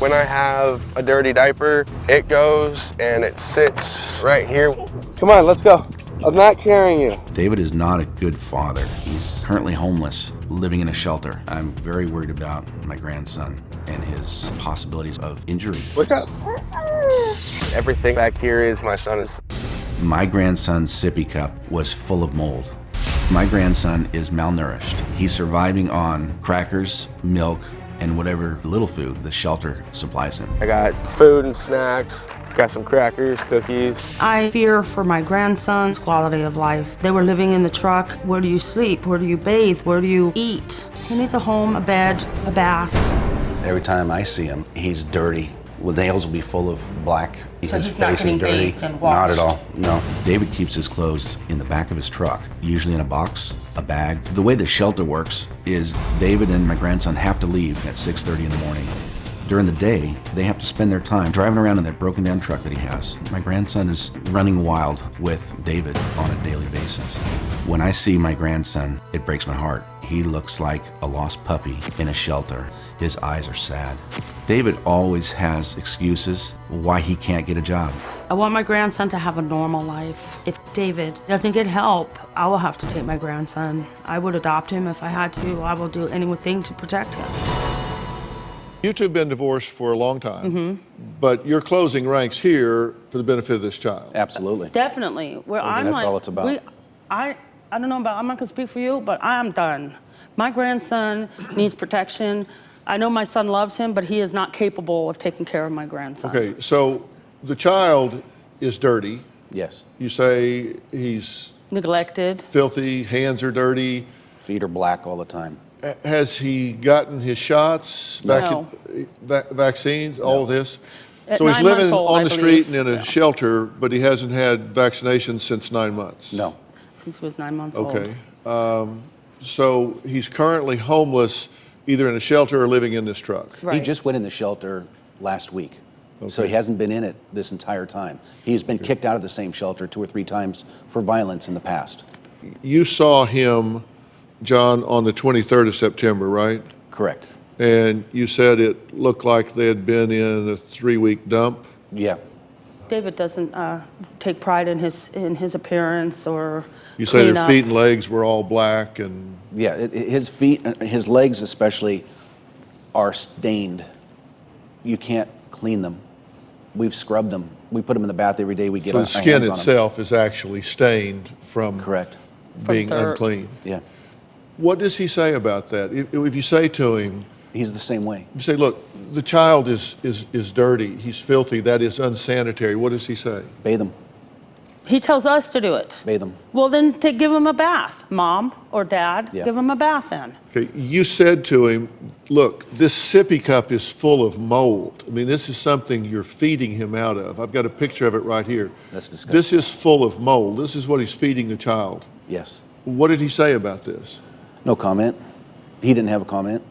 When I have a dirty diaper, it goes and it sits right here. Come on, let's go. I'm not carrying you. David is not a good father. He's currently homeless, living in a shelter. I'm very worried about my grandson and his possibilities of injury. Look up. Everything back here is my son is. My grandson's sippy cup was full of mold. My grandson is malnourished. He's surviving on crackers, milk, and whatever little food the shelter supplies him. I got food and snacks, got some crackers, cookies. I fear for my grandson's quality of life. They were living in the truck. Where do you sleep? Where do you bathe? Where do you eat? He needs a home, a bed, a bath. Every time I see him, he's dirty. Well, the nails will be full of black. So his he's not face is getting dirty. bathed and Not at washed? all, no. David keeps his clothes in the back of his truck, usually in a box, a bag. The way the shelter works is David and my grandson have to leave at 6:30 in the morning. During the day, they have to spend their time driving around in that broken down truck that he has. My grandson is running wild with David on a daily basis. When I see my grandson, it breaks my heart. He looks like a lost puppy in a shelter. His eyes are sad. David always has excuses why he can't get a job. I want my grandson to have a normal life. If David doesn't get help, I will have to take my grandson. I would adopt him if I had to. I will do anything to protect him. You two have been divorced for a long time, but you're closing ranks here for the benefit of this child. Absolutely. Definitely. Where I'm that's like, all it's about. I don't know about, I'm not gonna speak for you, but I'm done. My grandson needs protection. I know my son loves him, but he is not capable of taking care of my grandson. Okay, so the child is dirty. Yes. You say he's Neglected. filthy, hands are dirty. Feet are black all the time. Has he gotten his shots, No. vaccines, all of this? At So he's 9 living months old, on I the street and believe. in a Yeah. shelter, but he hasn't had vaccinations since 9 months. No. Since he was 9 months old. Okay. So he's currently homeless, either in a shelter or living in this truck. Right. He just went in the shelter last week. So he hasn't been in it this entire time. He's been kicked out of the same shelter 2 or 3 times for violence in the past. You saw him, John, on the 23rd of September, right? Correct. And you said it looked like they had been in a 3-week dump. Yeah. David doesn't take pride in his appearance or You say clean their up. feet and legs were all black and Yeah, his feet, his legs especially, are stained. You can't clean them. We've scrubbed them. We put them in the bath every day. We get so our the skin hands on them. itself is actually stained from Correct. being From dirt. unclean. Yeah. What does he say about that? If you say to him, He's the same way. you say, look, the child is dirty, he's filthy, that is unsanitary, what does he say? Bathe them. He tells us to do it. Bathe them. Well, then give him a bath, Mom or Dad. Yeah. Give him a bath then. Okay, you said to him, look, this sippy cup is full of mold. I mean, this is something you're feeding him out of. I've got a picture of it right here. That's disgusting. This is full of mold. This is what he's feeding the child. Yes. What did he say about this? No comment. He didn't have a comment.